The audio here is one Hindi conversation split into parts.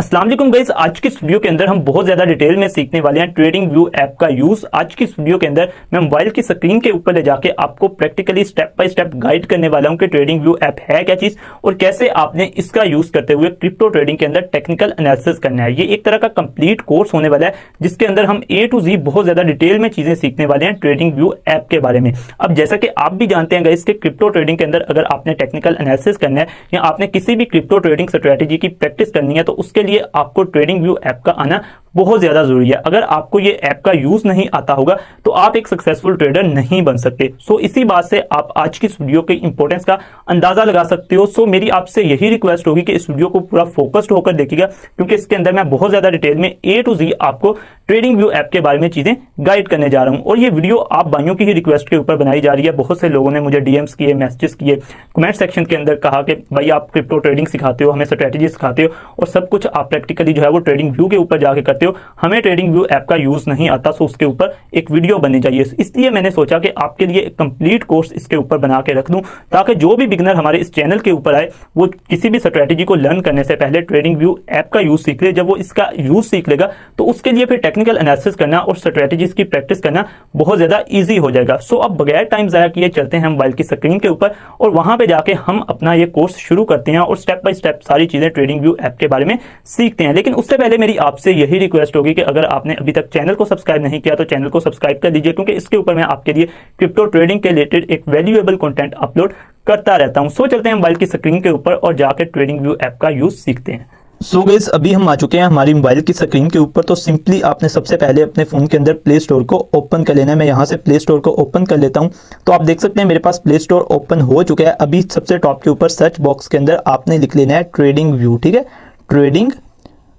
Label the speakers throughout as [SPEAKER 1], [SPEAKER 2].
[SPEAKER 1] अस्सलाम वालेकुम गाइस, आज की इस वीडियो के अंदर हम बहुत ज्यादा डिटेल में सीखने वाले हैं ट्रेडिंग व्यू ऐप का यूज। आज की इस वीडियो के अंदर मैं मोबाइल की स्क्रीन के ऊपर ले जाके आपको practically step by step guide करने वाला हूं कि ट्रेडिंग व्यू ऐप है क्या चीज और कैसे आपने इसका यूज करते हुए क्रिप्टो ट्रेडिंग के अंदर टेक्निकल एनालिसिस करना है। ये एक तरह का कंप्लीट कोर्स होने वाला है जिसके अंदर हम A to Z बहुत ज्यादा डिटेल में चीजें सीखने वाले हैं ट्रेडिंग व्यू ऐप के बारे में। अब जैसा कि आप भी जानते हैं गाइस कि क्रिप्टो ट्रेडिंग के अंदर अगर आपने टेक्निकल एनालिसिस करना है या आपने किसी भी क्रिप्टो ट्रेडिंग स्ट्रेटेजी की प्रैक्टिस करनी है तो उसके लिए आपको ट्रेडिंग व्यू ऐप का आना बहुत ज्यादा जरूरी है। अगर आपको ये ऐप का यूज नहीं आता होगा तो आप एक सक्सेसफुल ट्रेडर नहीं बन सकते। सो इसी बात से आप आज की इस वीडियो के इंपॉर्टेंस का अंदाजा लगा सकते हो। सो मेरी आपसे यही रिक्वेस्ट होगी कि इस वीडियो को पूरा फोकस्ड होकर देखिएगा क्योंकि इसके अंदर मैं बहुत ज्यादा डिटेल में A to Z आपको ट्रेडिंग व्यू ऐप के बारे में चीजें गाइड करने जा रहा हूं। और ये वीडियो आप भाइयों की ही रिक्वेस्ट के ऊपर बनाई जा रही है। बहुत से लोगों ने मुझे डीएम्स किए, मैसेजेस किए, कमेंट सेक्शन के अंदर कहा कि भाई आप क्रिप्टो ट्रेडिंग सिखाते हो, हमें स्ट्रेटेजी सिखाते हो और सब कुछ आप प्रैक्टिकली जो है वो ट्रेडिंग व्यू के ऊपर जाके करते हो, हमें ट्रेडिंग व्यू ऐप का यूज नहीं आता। सो उसके ऊपर एक वीडियो बननी चाहिए। इसलिए मैंने सोचा कि आपके लिए एक कंप्लीट कोर्स इसके ऊपर बना के रख दूं ताकि जो भी बिगिनर हमारे इस चैनल के ऊपर आए वो किसी भी स्ट्रेटेजी को लर्न करने से पहले ट्रेडिंग व्यू ऐप का यूज सीख ले। जब वो इसका यूज सीख लेगा तो उसके लिए फिर टेक्निकल एनालिसिस करना और स्ट्रेटेजीज की प्रैक्टिस करना बहुत ज्यादा इजी हो जाएगा। सो अब बगैर टाइम जाया किए चलते हैं मोबाइल की स्क्रीन के ऊपर और वहां पे जाके हम अपना ये कोर्स शुरू करते हैं और स्टेप बाय स्टेप सारी चीजें ट्रेडिंग व्यू ऐप के बारे में सीखते हैं। लेकिन उससे पहले मेरी आपसे यही रिक्वेस्ट होगी कि अगर आपने अभी तक चैनल को सब्सक्राइब नहीं किया तो चैनल को सब्सक्राइब कर लीजिए क्योंकि इसके ऊपर मैं आपके लिए क्रिप्टो ट्रेडिंग के रिलेटेड एक वैल्यूएबल कंटेंट अपलोड करता रहता हूं। सो चलते हैं मोबाइल की स्क्रीन के ऊपर और जाकर ट्रेडिंग व्यू ऐप का यूज सीखते हैं।
[SPEAKER 2] सो गाइस, अभी हम आ चुके हैं हमारी मोबाइल की स्क्रीन के ऊपर। तो सिंपली आपने सबसे पहले अपने फ़ोन के अंदर प्ले स्टोर को ओपन कर लेना है। मैं यहाँ से प्ले स्टोर को ओपन कर लेता हूँ। तो आप देख सकते हैं मेरे पास प्ले स्टोर ओपन हो चुका है। अभी सबसे टॉप के ऊपर सर्च बॉक्स के अंदर आपने लिख लेना है ट्रेडिंग व्यू। ठीक है, ट्रेडिंग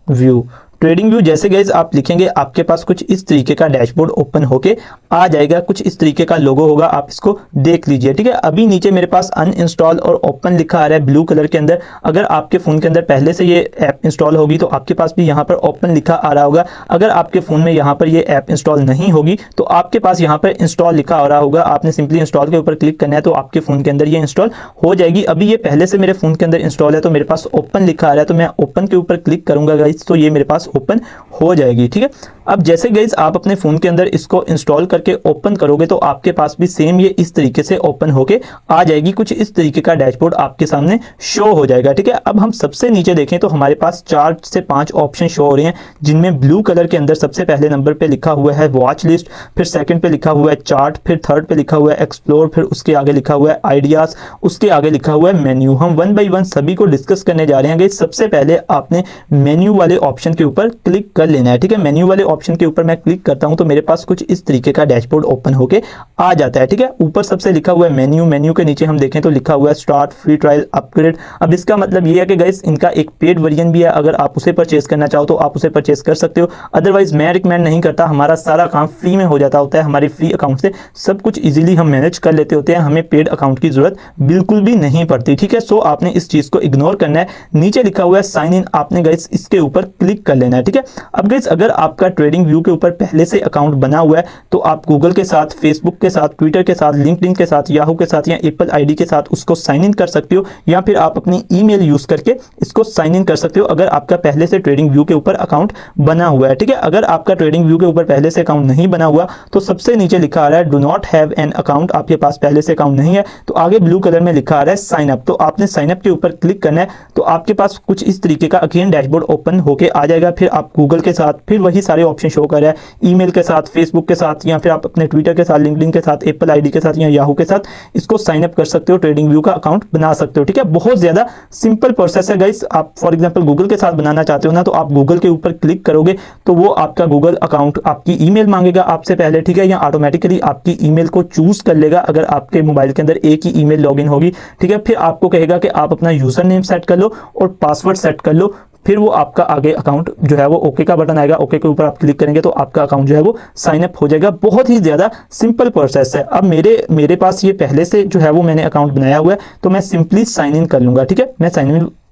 [SPEAKER 2] व्यू। ट्रेडिंग व्यू जैसे गाइस आप लिखेंगे आपके पास कुछ इस तरीके का डैशबोर्ड ओपन होके आ जाएगा। कुछ इस तरीके का लोगो होगा, आप इसको देख लीजिए। ठीक है, अभी नीचे मेरे पास अनइंस्टॉल और ओपन लिखा आ रहा है ब्लू कलर के अंदर। अगर आपके फ़ोन के अंदर पहले से ये ऐप इंस्टॉल होगी तो आपके पास भी यहाँ पर ओपन लिखा आ रहा होगा। अगर आपके फ़ोन में यहाँ पर ये ऐप इंस्टॉल नहीं होगी तो आपके पास यहाँ पर इंस्टॉल लिखा आ रहा होगा। आपने सिंपली इंस्टॉल के ऊपर क्लिक करना है तो आपके फ़ोन के अंदर ये इंस्टॉल हो जाएगी। अभी ये पहले से मेरे फ़ोन के अंदर इंस्टॉल है तो मेरे पास ओपन लिखा आ रहा है तो मैं ओपन के ऊपर क्लिक करूंगा गाइस तो ये मेरे पास ओपन हो जाएगी। ठीक है, अब जैसे गाइस आप अपने फोन के अंदर इसको इंस्टॉल करके ओपन करोगे तो आपके पास भी सेम ये इस तरीके से ओपन होके आ जाएगी। कुछ इस तरीके का डैशबोर्ड आपके सामने शो हो जाएगा। ठीक है, अब हम सबसे नीचे देखें तो हमारे पास 4 से 5 ऑप्शन शो हो रहे हैं जिनमें ब्लू कलर के अंदर सबसे पहले नंबर पे लिखा हुआ है वॉच लिस्ट, फिर सेकंड पे लिखा हुआ है चार्ट, फिर थर्ड पे लिखा हुआ है एक्सप्लोर, फिर उसके आगे लिखा हुआ है आइडियाज, उसके आगे लिखा हुआ है मेन्यू। हम वन बाई वन सभी को डिस्कस करने जा रहे हैं। सबसे पहले आपने मेन्यू वाले ऑप्शन के ऊपर क्लिक कर लेना है। ठीक है, मेन्यू वाले ऑप्शन के ऊपर मैं क्लिक करता हूं तो मेरे पास कुछ इस तरीके का डैशबोर्ड ओपन होके आ जाता है। ठीक है, ऊपर सबसे लिखा हुआ है मेन्यू, मेन्यू के नीचे हम देखें तो लिखा हुआ है स्टार्ट, फ्री ट्रायल, अपग्रेड। अब इसका मतलब ये है कि गाइस इनका एक पेड वर्जन भी है। अगर आप उसे परचेज करना चाहो तो आप उसे परचेज कर सकते हो, अदरवाइज मैं रिकमेंड नहीं करता। हमारा सारा काम फ्री में हो जाता होता है। हमारी फ्री अकाउंट से सब कुछ इजीली हम मैनेज कर लेते होते हैं, हमें पेड अकाउंट की जरूरत बिल्कुल भी नहीं पड़ती। ठीक है, सो आपने इस चीज को इग्नोर करना है। नीचे लिखा हुआ है साइन इन, आपने गाइस इसके ऊपर क्लिक कर लेना है। ठीक है, अब गाइस अगर आपका ट्रेडिंग व्यू के ऊपर पहले से अकाउंट बना हुआ है तो आप गूगल के साथ, फेसबुक के साथ, ट्विटर के साथ, लिंक्डइन के साथ, याहू के साथ या एप्पल आईडी के साथ उसको साइन इन कर सकते हो या फिर आप अपनी ईमेल यूज करके इसको साइन इन कर सकते हो अगर आपका पहले से ट्रेडिंग व्यू के ऊपर अकाउंट बना हुआ है। ठीक है, अगर आपका ट्रेडिंग व्यू के ऊपर पहले से अकाउंट नहीं बना हुआ तो सबसे नीचे लिखा आ रहा है do not have an account, आपके पास पहले से अकाउंट नहीं है तो आगे ब्लू कलर में लिखा आ रहा है साइन अप। तो आपने साइन अप के ऊपर क्लिक करना है तो आपके पास कुछ इस तरीके का अगेन डैशबोर्ड ओपन होके आ जाएगा। फिर आप गूगल के साथ फिर वही सारे ऑप्शन शो कर रहा है, ईमेल के साथ, फेसबुक के साथ या फिर आप अपने ट्विटर के साथ, लिंक्डइन के साथ, एप्पल आईडी के साथ या याहू के साथ इसको साइन अप कर सकते हो, ट्रेडिंग व्यू का अकाउंट बना सकते हो। ठीक है, बहुत ज्यादा सिंपल प्रोसेस है गाइस। आप फॉर एग्जांपल गूगल के साथ बनाना चाहते हो ना तो आप गूगल के ऊपर क्लिक करोगे तो वो आपका गूगल अकाउंट आपकी ईमेल मांगेगा आपसे पहले। ठीक है, या ऑटोमेटिकली आपकी ईमेल को चूज कर लेगा अगर आपके मोबाइल के अंदर एक ही ईमेल लॉगिन होगी। ठीक है, फिर आपको कहेगा कि आप अपना यूजर नेम सेट कर लो और पासवर्ड सेट कर लो। फिर वो आपका आगे अकाउंट जो है वो ओके का बटन आएगा, ओके के ऊपर आप क्लिक करेंगे तो आपका अकाउंट जो है वो साइन अप हो जाएगा। बहुत ही ज्यादा सिंपल प्रोसेस है। अब मेरे पास ये पहले से जो है वो मैंने अकाउंट बनाया हुआ है तो मैं सिंपली साइन इन कर लूंगा। ठीक है, मैं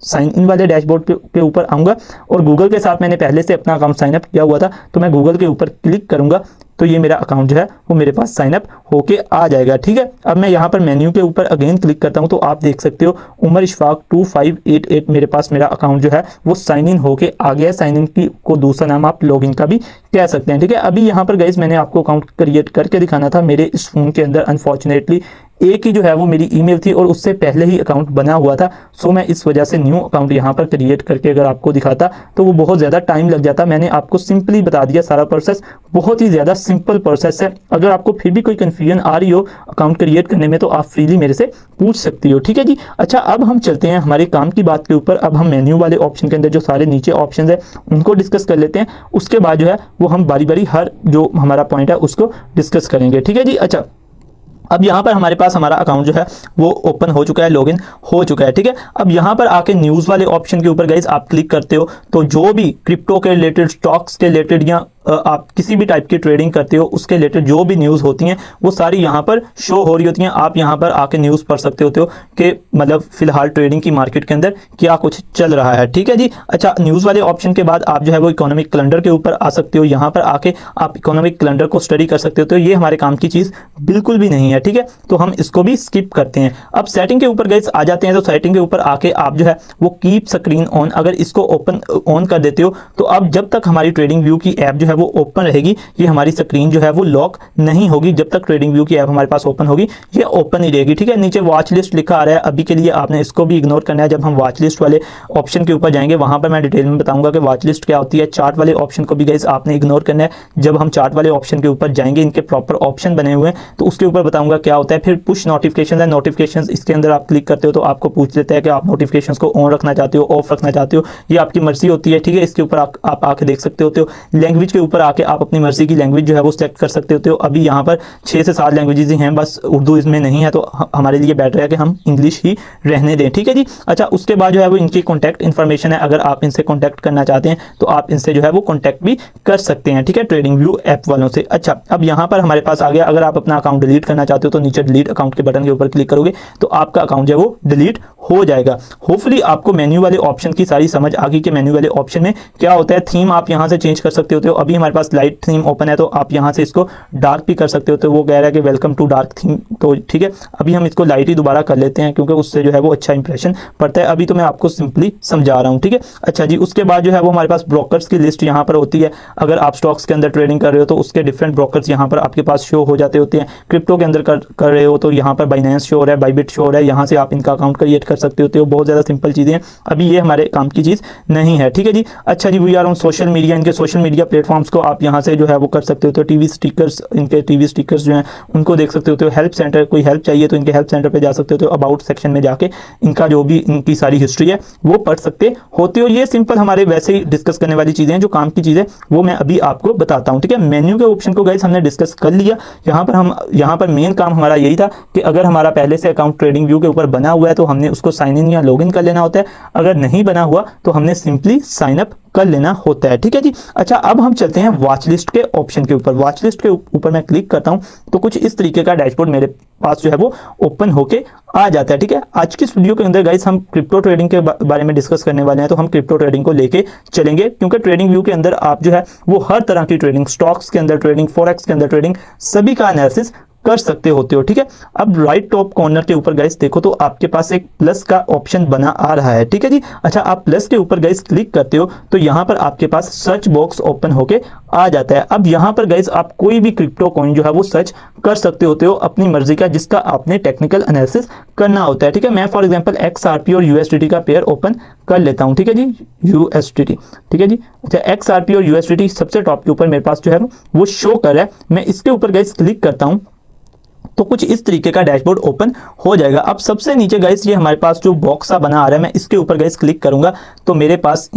[SPEAKER 2] साइन इन वाले डैशबोर्ड के ऊपर आऊंगा और गूगल के साथ मैंने पहले से अपना अकाउंट साइन अप किया हुआ था तो मैं गूगल के ऊपर क्लिक करूंगा तो ये मेरा अकाउंट जो है वो मेरे पास साइन अप होके आ जाएगा। ठीक है, अब मैं यहाँ पर मेन्यू के ऊपर अगेन क्लिक करता हूँ तो आप देख सकते हो उमर इशफाक 2588 मेरे पास मेरा अकाउंट जो है वो साइन इन होके आ गया। साइन इन की को दूसरा नाम आप लॉगिन का भी कह सकते हैं। ठीक है, अभी यहाँ पर गाइस मैंने आपको अकाउंट क्रिएट करके दिखाना था। मेरे इस फोन के अंदर अनफॉर्चुनेटली एक ही जो है वो मेरी ईमेल थी और उससे पहले ही अकाउंट बना हुआ था। सो मैं इस वजह से न्यू अकाउंट यहाँ पर क्रिएट करके अगर आपको दिखाता तो वो बहुत ज़्यादा टाइम लग जाता। मैंने आपको सिंपली बता दिया सारा प्रोसेस, बहुत ही ज़्यादा सिंपल प्रोसेस है। अगर आपको फिर भी कोई कन्फ्यूजन आ रही हो अकाउंट क्रिएट करने में तो आप फ्रीली मेरे से पूछ सकती हो। ठीक है जी, अच्छा अब हम चलते हैं हमारे काम की बात के ऊपर। अब हम मेन्यू वाले ऑप्शन के अंदर जो सारे नीचे ऑप्शन है उनको डिस्कस कर लेते हैं। उसके बाद जो है वो हम बारी बारी हर जो हमारा पॉइंट है उसको डिस्कस करेंगे। ठीक है जी, अच्छा अब यहाँ पर हमारे पास हमारा अकाउंट जो है वो ओपन हो चुका है, लॉगिन हो चुका है। ठीक है, अब यहाँ पर आके न्यूज़ वाले ऑप्शन के ऊपर गाइस आप क्लिक करते हो तो जो भी क्रिप्टो के रिलेटेड, स्टॉक्स के रिलेटेड या आप किसी भी टाइप की ट्रेडिंग करते हो उसके रिलेटेड जो भी न्यूज़ होती हैं वो सारी यहाँ पर शो हो रही होती हैं। आप यहाँ पर आके न्यूज़ पढ़ सकते होते हो कि मतलब फिलहाल ट्रेडिंग की मार्केट के अंदर क्या कुछ चल रहा है। ठीक है जी, अच्छा न्यूज़ वाले ऑप्शन के बाद आप जो है वो इकोनॉमिक कैलेंडर के ऊपर आ सकते हो। यहाँ पर आके आप इकोनॉमिक कैलेंडर को स्टडी कर सकते हो। तो ये हमारे काम की चीज़ बिल्कुल भी नहीं है। ठीक है, तो हम इसको भी स्किप करते हैं। अब सेटिंग के ऊपर गाइस आ जाते हैं। तो सेटिंग के ऊपर आके आप जो है वो कीप स्क्रीन ऑन, अगर इसको ओपन ऑन कर देते हो तो अब जब तक हमारी ट्रेडिंग व्यू की ऐप जो है वो ओपन रहेगी, ये हमारी स्क्रीन जो है वो लॉक नहीं होगी। जब तक ट्रेडिंग व्यू की ऐप हमारे पास ओपन होगी ये ओपन ही रहेगी। ठीक है, नीचे वॉच लिस्ट लिखा आ रहा है, अभी के लिए आपने इसको भी इग्नोर करना है। जब हम वॉच लिस्ट वाले ऑप्शन के ऊपर जाएंगे वहां पर मैं डिटेल में बताऊंगा कि वॉच लिस्ट क्या होती है। चार्ट वाले ऑप्शन को भी गाइस आपने इग्नोर करना है। जब हम चार्ट वाले ऑप्शन के ऊपर जाएंगे, इनके प्रॉपर ऑप्शन बने हुए हैं तो उसके ऊपर बताऊंगा क्या होता है। फिर पुश नोटिफिकेशन है, नोटिफिकेशन इसके अंदर आप क्लिक करते हो तो आपको पूछ लेता है कि आप नोटिफिकेशन को ऑन रखना चाहते हो, ऑफ रखना चाहते हो, ये आपकी मर्जी होती है। ठीक है, इसके ऊपर आप आके देख सकते होते हो। लैंग्वेज के ऊपर आके आप अपनी मर्जी की लैंग्वेज जो है वो सिलेक्ट कर सकते होते हो। अभी यहाँ पर 6 से 7 लैंग्वेजेस ही हैं, बस उर्दू इसमें नहीं है तो हमारे लिए बेटर है कि हम इंग्लिश ही रहने दें। ठीक है जी, अच्छा उसके बाद जो है वो इनकी कॉन्टैक्ट इन्फॉर्मेशन है। अगर आप इनसे कॉन्टैक्ट करना चाहते हैं तो आप इनसे जो है वो कॉन्टैक्ट भी कर सकते हैं। ठीक है, ट्रेडिंग व्यू ऐप वालों से। अच्छा अब यहाँ पर हमारे पास आ गया, अगर आप अपना अकाउंट डिलीट करना चाहते हो तो नीचे डिलीट अकाउंट के बटन के ऊपर क्लिक करोगे तो आपका अकाउंट जो है वो डिलीट हो जाएगा। होपफुली आपको मेन्यू वाले ऑप्शन की सारी समझ आ गई कि मेन्यू वाले ऑप्शन में क्या होता है। थीम आप यहाँ से चेंज कर सकते होते हो। अभी हमारे पास लाइट थीम ओपन है तो आप यहाँ से इसको डार्क भी कर सकते होते हो। वो कह रहा है कि वेलकम टू डार्क थीम, तो ठीक है अभी हम इसको लाइट ही दोबारा कर लेते हैं क्योंकि उससे जो है वो अच्छा इंप्रेशन पड़ता है। अभी तो मैं आपको सिंपली समझा रहा हूँ। ठीक है, अच्छा जी उसके बाद जो है वो हमारे पास ब्रोकर्स की लिस्ट यहाँ पर होती है। अगर आप स्टॉक्स के अंदर ट्रेडिंग कर रहे हो तो उसके डिफरेंट ब्रोकर्स यहाँ पर आपके पास शो हो जाते होते हैं। क्रिप्टो के अंदर कर रहे हो तो यहाँ पर बाइनेंस शो हो रहा है, बाइबिट शो हो रहा है, यहाँ से आप इनका अकाउंट क्रिएट कर सकते होते हो। बहुत ज़्यादा सिंपल चीज़ें हैं, अभी ये हमारे काम की चीज़ नहीं है। ठीक है जी, अच्छा जी we are on social media, इनके सोशल मीडिया प्लेटफॉर्म्स को आप यहाँ से जो है वो कर सकते हो। तो टीवी स्टिकर्स, इनके टीवी स्टिकर्स जो हैं उनको देख सकते होते हो। हेल्प सेंटर, कोई हेल्प चाहिए तो इनके हेल्प सेंटर पे जा सकते हो। अबाउट सेक्शन में जाके इनका जो भी इनकी सारी हिस्ट्री है वो पढ़ सकते होते हो। ये सिंपल हमारे वैसे ही डिस्कस करने वाली चीज़ें हैं, जो काम की चीज़ें वो मैं अभी आपको बताता हूँ। ठीक है, मेन्यू के ऑप्शन को गाइस हमने डिस्कस कर लिया। यहाँ पर मेन काम हमारा यही था कि अगर हमारा पहले से अकाउंट ट्रेडिंग व्यू के ऊपर बना हुआ है तो हमने उसको साइन इन या लॉग इन कर लेना होता है। अगर नहीं बना हुआ तो हमने सिंपली साइन अप कर लेना होता है। ठीक है जी, अच्छा अब हम चलते हैं वॉच लिस्ट के ऑप्शन के ऊपर। वॉच लिस्ट के ऊपर मैं क्लिक करता हूं तो कुछ इस तरीके का डैशबोर्ड मेरे पास जो है वो ओपन होके आ जाता है। ठीक है, आज की इस वीडियो के अंदर गाइस हम क्रिप्टो ट्रेडिंग के बारे में डिस्कस करने वाले हैं। तो हम क्रिप्टो ट्रेडिंग को लेके चलेंगे क्योंकि ट्रेडिंग व्यू के अंदर आप जो है वो हर तरह की ट्रेडिंग, स्टॉक्स के अंदर ट्रेडिंग, फॉरेक्स के अंदर ट्रेडिंग, सभी का एनालिसिस कर सकते होते हो। ठीक है, अब राइट टॉप कॉर्नर के ऊपर गाइस देखो तो आपके पास एक प्लस का ऑप्शन बना आ रहा है। ठीक है जी, अच्छा आप प्लस के ऊपर गाइस क्लिक करते हो तो यहाँ पर आपके पास सर्च बॉक्स ओपन होके आ जाता है। अब यहाँ पर गाइस आप कोई भी क्रिप्टो कॉइन जो है वो सर्च कर सकते होते हो अपनी मर्जी का, जिसका आपने टेक्निकल एनालिसिस करना होता है। ठीक है, मैं फॉर एग्जांपल XRP और USDT का पेयर ओपन कर लेता हूँ। ठीक है जी, USDT, ठीक है जी, अच्छा XRP और USDT सबसे टॉप के ऊपर मेरे पास जो है वो शो कर रहा है। मैं इसके ऊपर गाइस क्लिक करता हूँ तो कुछ इस तरीके का डैशबोर्ड ओपन हो जाएगा। अब सबसे नीचे गाइस ये हमारे पास जो बॉक्स सा बना आ रहा है, मैं इसके ऊपर गाइस क्लिक करूंगा तो मेरे पास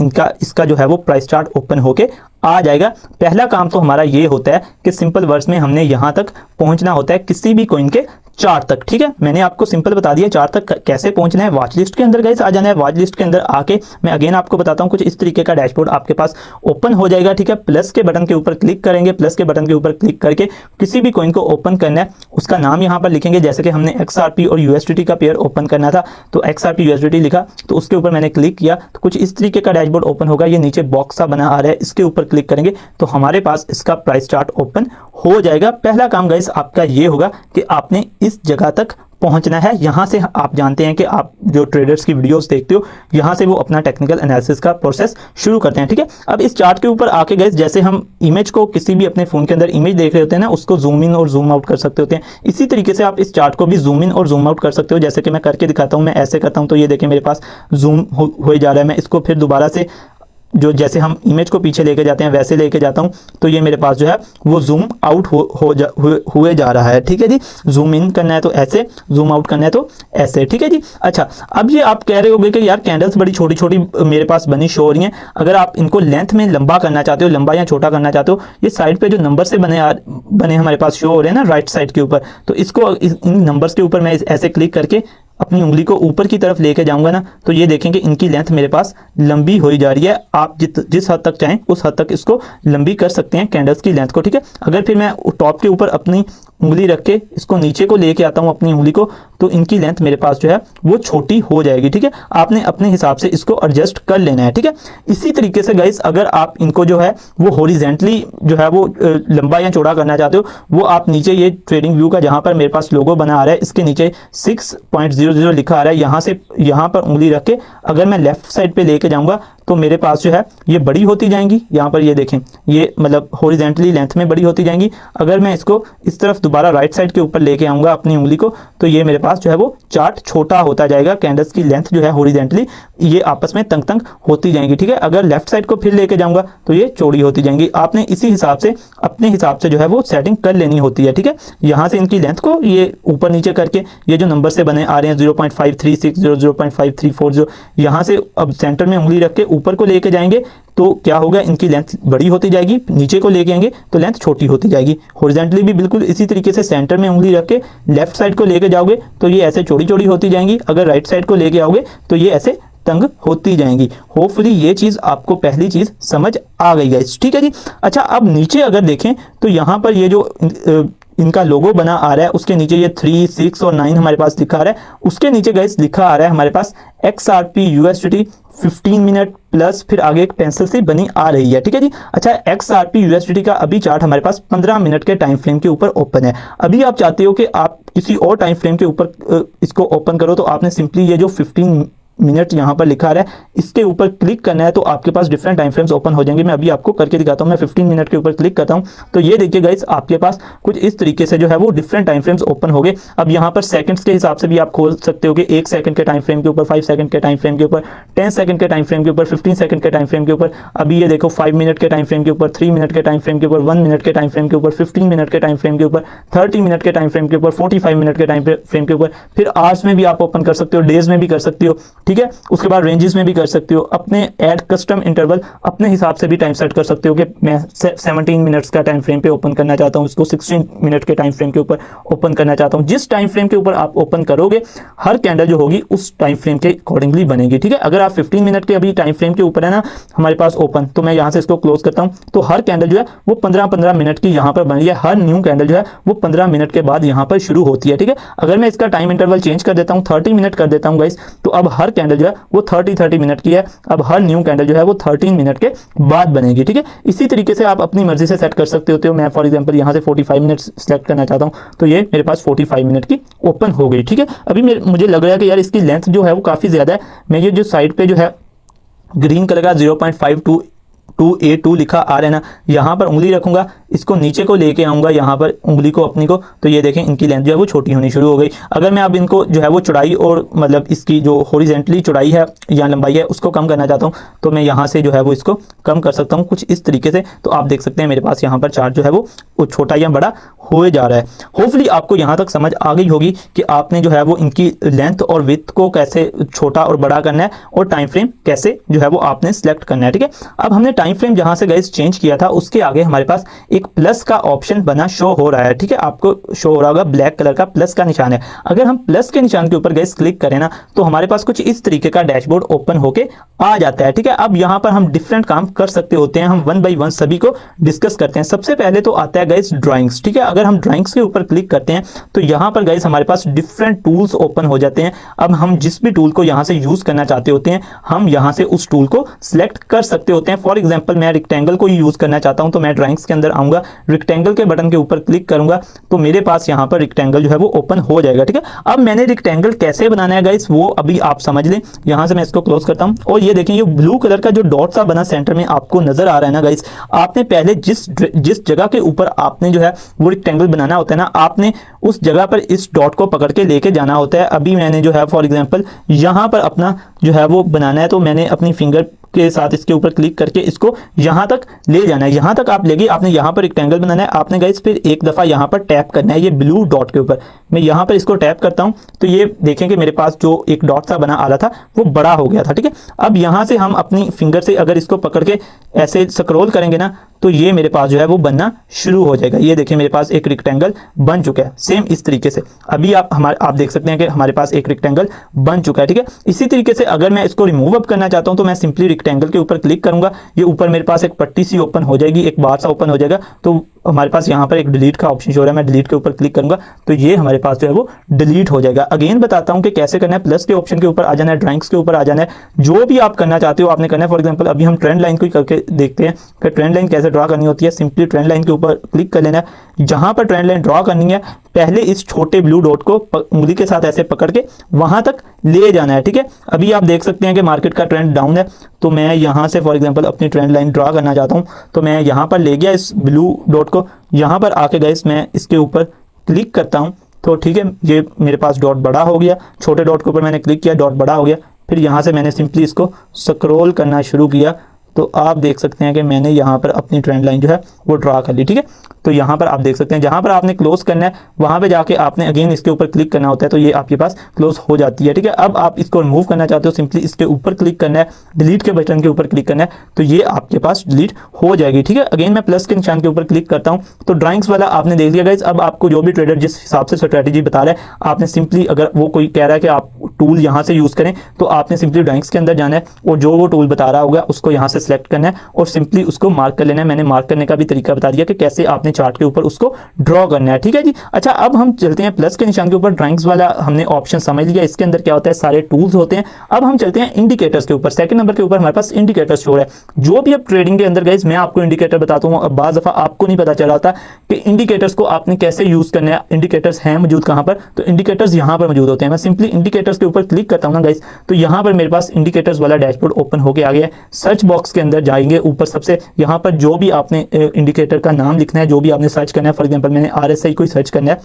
[SPEAKER 2] इसका जो है वो प्राइस चार्ट ओपन होके आ जाएगा। पहला काम तो हमारा ये होता है कि सिंपल वर्ड्स में हमने यहां तक पहुंचना होता है किसी भी कॉइन के चार्ट तक। ठीक है, मैंने आपको सिंपल बता दिया चार्ट तक कैसे पहुंचना है। वॉच लिस्ट के अंदर गाइस आ जाना है। वॉच लिस्ट के अंदर आके मैं अगेन आपको बताता हूं, कुछ इस तरीके का डैशबोर्ड आपके पास ओपन हो जाएगा। ठीक है, प्लस के बटन के ऊपर क्लिक करेंगे। प्लस के बटन के ऊपर क्लिक करके किसी भी कॉइन को ओपन करना है, उसका नाम यहाँ पर लिखेंगे। जैसे कि हमने XRP और USDT का पेयर ओपन करना था तो XRP USDT लिखा तो उसके ऊपर मैंने क्लिक किया तो कुछ इस तरीके का डैशबोर्ड ओपन होगा। ये नीचे बॉक्स सा बना आ रहा है, इसके ऊपर क्लिक करेंगे तो हमारे पास इसका प्राइस चार्ट ओपन हो जाएगा। पहला काम गाइस आपका ये होगा कि आपने इस जगह तक पहुंचना है। यहाँ से आप जानते हैं कि आप जो ट्रेडर्स की वीडियोस देखते हो, यहाँ से वो अपना टेक्निकल एनालिसिस का प्रोसेस शुरू करते हैं, ठीक है। अब इस चार्ट के ऊपर आके गाइस, जैसे हम इमेज को किसी भी अपने फोन के अंदर इमेज देख रहे होते हैं ना, उसको जूम इन और जूम आउट कर सकते होते हैं। इसी तरीके से आप इस चार्ट को भी जूम इन और जूम आउट कर सकते हो। जैसे कि मैं करके दिखाता हूँ, मैं ऐसे करता हूँ तो ये देखिए मेरे पास जूम हो जा रहा है। मैं इसको फिर दोबारा से जो जैसे हम इमेज को पीछे लेके जाते हैं वैसे लेके जाता हूं तो ये मेरे पास जो है वो जूम आउट हुए जा रहा है, ठीक है जी। जूम इन करना है तो ऐसे, जूम आउट करना है तो ऐसे, ठीक है जी। अच्छा, अब ये आप कह रहे होंगे कि यार कैंडल्स बड़ी छोटी छोटी मेरे पास बनी शो हो रही हैं। अगर आप इनको लेंथ में लंबा करना चाहते हो, लंबा या छोटा करना चाहते हो, ये साइड पे जो नंबर से बने हमारे पास शो हो रहे हैं ना राइट साइड के ऊपर, तो इसको इन नंबर्स के ऊपर मैं ऐसे क्लिक करके अपनी उंगली को ऊपर की तरफ लेके जाऊंगा ना, तो ये देखेंगे इनकी लेंथ मेरे पास लंबी हो जा रही है। आप जिस हद तक चाहें उस हद तक इसको लंबी कर सकते हैं कैंडल्स की लेंथ को, ठीक है। अगर फिर मैं टॉप के ऊपर अपनी उंगली रख के इसको नीचे को लेके आता हूं अपनी उंगली को, तो इनकी लेंथ मेरे पास जो है वो छोटी हो जाएगी, ठीक है। आपने अपने हिसाब से इसको एडजस्ट कर लेना है, ठीक है। इसी तरीके से गाइस अगर आप इनको जो है वो हॉरिजेंटली जो है वो लंबा या चौड़ा करना चाहते हो, वो आप नीचे ये ट्रेडिंग व्यू का जहां पर मेरे पास लोगो बना आ रहा है, इसके नीचे 6.00 लिखा आ रहा है, यहां से यहां पर उंगली रख के अगर मैं लेफ्ट साइड पे लेके जाऊंगा तो मेरे पास जो है ये बड़ी होती जाएंगी। यहाँ पर ये देखें, ये मतलब हॉरिजेंटली लेंथ में बड़ी होती जाएंगी। अगर मैं इसको इस तरफ दोबारा राइट साइड के ऊपर लेके आऊंगा अपनी उंगली को, तो ये मेरे पास जो है वो चार्ट छोटा होता जाएगा। कैंडल्स की लेंथ जो है हॉरिजेंटली ये आपस में तंग तंग होती जाएंगी, ठीक है। अगर लेफ्ट साइड को फिर लेके जाऊंगा तो ये चौड़ी होती जाएंगी। आपने इसी हिसाब से अपने हिसाब से जो है वो सेटिंग कर लेनी होती है, ठीक है। यहाँ से इनकी लेंथ को ये ऊपर नीचे करके ये जो नंबर से बने आ रहे हैं 0.536 0.5340, यहाँ से अब सेंटर में उंगली रख के ऊपर को लेके जाएंगे तो क्या होगा, इनकी लेंथ बड़ी होती जाएगी। नीचे को लेके आएंगे तो लेंथ छोटी होती जाएगी। हॉरिजॉन्टली भी बिल्कुल इसी तरीके से सेंटर में उंगली रख के लेफ्ट साइड को लेके जाओगे तो ये ऐसे चौड़ी चौड़ी होती जाएंगी। अगर राइट साइड को लेके आओगे तो ये ऐसे तंग होती जाएंगी। होपफुली ये चीज आपको पहली चीज समझ आ गई गाइस, ठीक है जी। अच्छा, अब नीचे अगर देखें तो यहाँ पर ये जो इनका लोगो बना आ रहा है, उसके नीचे ये 3, 6 और 9 हमारे पास लिखा आ रहा है। उसके नीचे गाइस लिखा आ रहा है हमारे पास XRP USDT 15 मिनट प्लस, फिर आगे एक पेंसिल से बनी आ रही है, ठीक है जी। अच्छा, XRP USDT का अभी चार्ट हमारे पास 15 मिनट के टाइम फ्रेम के ऊपर ओपन है। अभी आप चाहते हो कि आप किसी और टाइम फ्रेम के ऊपर इसको ओपन करो, तो आपने सिंपली ये जो 15 मिनट यहाँ पर लिखा रहा है इसके ऊपर क्लिक करना है, तो आपके पास डिफरेंट टाइम फ्रेम्स ओपन हो जाएंगे। मैं अभी आपको करके दिखाता हूँ। मैं 15 मिनट के ऊपर क्लिक करता हूँ तो ये देखिए गाइस, आपके पास कुछ इस तरीके से जो है वो डिफरेंट टाइम फ्रेम्स ओपन हो गए। अब यहाँ पर सेकंड्स के हिसाब से भी आप खोल सकते हो कि 1 सेकंड के टाइम फ्रेम के ऊपर, 5 सेकंड के टाइम फ्रेम के ऊपर, 10 सेकंड के टाइम फ्रेम के ऊपर, 15 सेकंड के टाइम फ्रेम के ऊपर। अभी ये देखो 5 मिनट के टाइम फ्रेम के ऊपर, 3 मिनट के टाइम फ्रेम के ऊपर, 1 मिनट के टाइम फ्रेम के ऊपर, 15 मिनट के टाइम फ्रेम के ऊपर, 30 मिनट के टाइम फ्रेम के ऊपर, 45 मिनट के टाइम फ्रेम के ऊपर। फिर आवर्स में भी आप ओपन कर सकते हो, डेज में भी कर सकते हो, ठीक है। उसके बाद रेंजेस में भी कर सकते हो। अपने ऐड कस्टम इंटरवल अपने हिसाब से भी टाइम सेट कर सकते हो कि मैं 17 मिनट्स का टाइम फ्रेम पे ओपन करना चाहता हूं, इसको 16 मिनट के टाइम फ्रेम के ऊपर ओपन करना चाहता हूं। जिस टाइम फ्रेम के ऊपर आप ओपन करोगे हर कैंडल जो होगी उस टाइम फ्रेम के अकॉर्डिंगली बनेगी, ठीक है। अगर आप 15 मिनट के अभी टाइम फ्रेम के ऊपर है ना हमारे पास ओपन, तो मैं यहां से इसको क्लोज करता हूं, तो हर कैंडल जो है वो 15-15 मिनट की यहां पर बन रही है। हर न्यू कैंडल जो है वो 15 मिनट के बाद यहां पर शुरू होती है, ठीक है। अगर मैं इसका टाइम इंटरवल चेंज कर देता हूं, 30 मिनट कर देता हूं गाइस, तो अब हर कैंडल जो है वो 30 मिनट की है। अब हर न्यू कैंडल जो है वो 13 मिनट के बाद बनेगी, ठीक है। इसी तरीके से आप अपनी मर्जी से सेट कर सकते होते हो। मैं फॉर एग्जांपल यहां से 45 मिनट सेलेक्ट करना चाहता हूं, तो ये मेरे पास 45 मिनट की ओपन हो गई, ठीक है। अभी मुझे लग रहा है कि यार इसकी लेंथ जो है वो काफी ज्यादा है। मैं ये जो साइड पे जो है ग्रीन कलर का 0.5282 लिखा आ रहा है ना, यहाँ पर उंगली रखूंगा, इसको नीचे को लेके आऊंगा यहाँ पर उंगली को अपनी को, तो ये देखें इनकी लेंथ जो है वो छोटी होनी शुरू हो गई। अगर मैं अब इनको जो है वो चौड़ाई और मतलब इसकी जो हॉरिजॉन्टली चौड़ाई है या लंबाई है उसको कम करना चाहता हूँ, तो मैं यहाँ से जो है वो इसको कम कर सकता हूँ कुछ इस तरीके से। तो आप देख सकते हैं मेरे पास यहाँ पर चार्ट जो है वो छोटा या बड़ा हो जा रहा है। होपफुली आपको यहाँ तक समझ आ गई होगी कि आपने जो है वो इनकी लेंथ और विड्थ को कैसे छोटा और बड़ा करना है और टाइम फ्रेम कैसे जो है वो आपने सिलेक्ट करना है, ठीक है। अब हमने टाइम फ्रेम जहां से गाइस चेंज किया था उसके आगे हमारे पास एक प्लस का ऑप्शन बना शो हो रहा है, ठीक है। आपको शो हो रहा होगा ब्लैक कलर का प्लस का निशान है। अगर हम प्लस के निशान के ऊपर गाइस क्लिक करें ना, तो हमारे पास कुछ इस तरीके का डैशबोर्ड ओपन होके आ जाता है, ठीक है। अब यहाँ पर हम डिफरेंट काम कर सकते होते हैं। हम 1 बाय 1 सभी को डिस्कस करते हैं। सबसे पहले तो आता है गाइस ड्राइंग्स, ठीक है। अगर हम ड्राइंग्स के ऊपर क्लिक करते हैं तो यहाँ पर गाइस हमारे पास डिफरेंट टूल्स ओपन हो जाते हैं। अब हम जिस भी टूल को यहाँ से यूज करना चाहते होते हैं, हम यहाँ से उस टूल को सिलेक्ट कर सकते होते हैं। फॉर एग्जाम्पल एग्जांपल मैं रेक्टेंगल को यूज करना चाहता हूं तो मैं ड्राइंग्स के अंदर आऊंगा, रेक्टेंगल के बटन के ऊपर क्लिक करूंगा तो मेरे पास यहां पर रेक्टेंगल जो है वो ओपन हो जाएगा। ठीक है, अब मैंने रेक्टेंगल कैसे बनाना है गाइस वो अभी आप समझ लें। यहां से मैं इसको क्लोज करता हूं और ये देखिए ये ब्लू कलर का जो डॉट सा बना सेंटर में आपको नजर आ रहा है ना गाइस, आपने पहले जिस जगह के ऊपर आपने जो है वो रेक्टेंगल बनाना होता है ना, आपने उस जगह पर इस डॉट को पकड़ के लेके जाना होता है। अभी मैंने जो है फॉर एग्जांपल यहां पर अपना जो है वो बनाना है तो मैंने अपनी फिंगर के साथ इसके ऊपर क्लिक करके इसको यहां तक ले जाना है। यहां तक आप लेगी, आपने यहां पर रेक्टेंगल बनाना है, आपने गाइस फिर एक दफा यहां पर टैप करना है ये ब्लू डॉट के ऊपर। मैं यहां पर इसको टैप करता हूं तो ये देखें कि मेरे पास जो एक डॉट सा बना आ रहा था वो बड़ा हो गया था। ठीक है, अब यहां से हम अपनी फिंगर से अगर इसको पकड़ के ऐसे स्क्रॉल करेंगे ना तो ये मेरे पास जो है वो बनना शुरू हो जाएगा। ये देखिए मेरे पास एक रेक्टेंगल बन चुका है सेम इस तरीके से। अभी आप देख सकते हैं कि हमारे पास एक रेक्टेंगल बन चुका है। ठीक है, इसी तरीके से अगर मैं इसको रिमूव अप करना चाहता हूं तो मैं सिंपली रेक्टेंगल के ऊपर क्लिक करूंगा, ये ऊपर मेरे पास एक पट्टी सी ओपन हो जाएगी, एक बार सा ओपन हो जाएगा। तो हमारे पास यहाँ पर एक डिलीट का ऑप्शन शो हो रहा है, मैं डिलीट के ऊपर क्लिक करूंगा तो ये हमारे पास जो है वो डिलीट हो जाएगा। अगेन बताता हूं कि कैसे करना है, प्लस के ऑप्शन के ऊपर आ जाना है, ड्राइंग्स के ऊपर आ जाना है, जो भी आप करना चाहते हो आपने करना है। फॉर एग्जांपल अभी हम ट्रेंड लाइन को ही करके देखते हैं कि ट्रेंड लाइन कैसे ड्रा करनी होती है। सिंपली ट्रेंड लाइन के ऊपर क्लिक कर लेना है, जहां पर ट्रेंड लाइन ड्रा करनी है पहले इस छोटे ब्लू डॉट को उंगली के साथ ऐसे पकड़ के वहां तक ले जाना है। ठीक है, अभी आप देख सकते हैं कि मार्केट का ट्रेंड डाउन है तो मैं यहां से फॉर एग्जांपल अपनी ट्रेंड लाइन ड्रा करना चाहता हूं तो मैं यहां पर ले गया इस ब्लू डॉट को, यहां पर आके गाइस मैं इसके ऊपर क्लिक करता हूं तो ठीक है ये मेरे पास डॉट बड़ा हो गया, छोटे डॉट के ऊपर मैंने क्लिक किया, डॉट बड़ा हो गया। फिर यहां से मैंने सिंपली इसको स्क्रॉल करना शुरू किया तो आप देख सकते हैं कि मैंने यहाँ पर अपनी ट्रेंड लाइन जो है वो ड्रा कर ली। ठीक है, तो यहाँ पर आप देख सकते हैं जहाँ पर आपने क्लोज करना है वहाँ पे जाके आपने अगेन इसके ऊपर क्लिक करना होता है तो ये आपके पास क्लोज हो जाती है। ठीक है, अब आप इसको रिमूव करना चाहते हो सिंपली इसके ऊपर क्लिक करना है, डिलीट के बटन के ऊपर क्लिक करना है तो ये आपके पास डिलीट हो जाएगी। ठीक है, अगेन मैं प्लस के निशान के ऊपर क्लिक करता हूँ तो ड्राइंग्स वाला आपने देख लिया गाइस। अब आपको जो भी ट्रेडर जिस हिसाब से स्ट्रेटेजी बता रहा है आपने सिंपली, अगर वो कोई कह रहा है कि आप टूल यहाँ से यूज करें तो आपने सिंपली ड्राइंग्स के अंदर जाना है और जो वो टूल बता रहा होगा उसको यहाँ से सिलेक्ट करना है और सिंपली उसको मार्क कर लेना है। मैंने मार्क करने का भी तरीका बता दिया कि कैसे आपने चार्ट के ऊपर उसको ड्रॉ करना है। ठीक है जी, अच्छा अब हम चलते हैं प्लस के निशान के ऊपर, ड्राइंग्स वाला हमने ऑप्शन समझ लिया, इसके अंदर क्या होता है सारे टूल्स होते हैं। अब हम चलते हैं इंडिकेटर्स के ऊपर, सेकंड नंबर के ऊपर हमारे पास इंडिकेटर्स शो है। जो भी अब ट्रेडिंग के अंदर गाइस मैं आपको इंडिकेटर बताता हूँ, अब बाज़ दफा आपको नहीं पता चला होता कि इंडिकेटर्स को आपने कैसे यूज करना है, इंडिकेटर्स हैं मौजूद कहां पर, तो इंडिकेटर्स यहां पर मौजूद होते हैं। मैं सिंपली इंडिकेटर्स के ऊपर क्लिक करता हूं ना गाइस तो यहां पर मेरे पास इंडिकेटर्स वाला डैशबोर्ड ओपन होके आ गया है। सर्च बॉक्स के अंदर जाएंगे ऊपर सबसे, यहां पर जो भी आपने इंडिकेटर का नाम लिखना है, जो भी आपने सर्च करना है, फॉर एग्जांपल मैंने RSI को सर्च करना है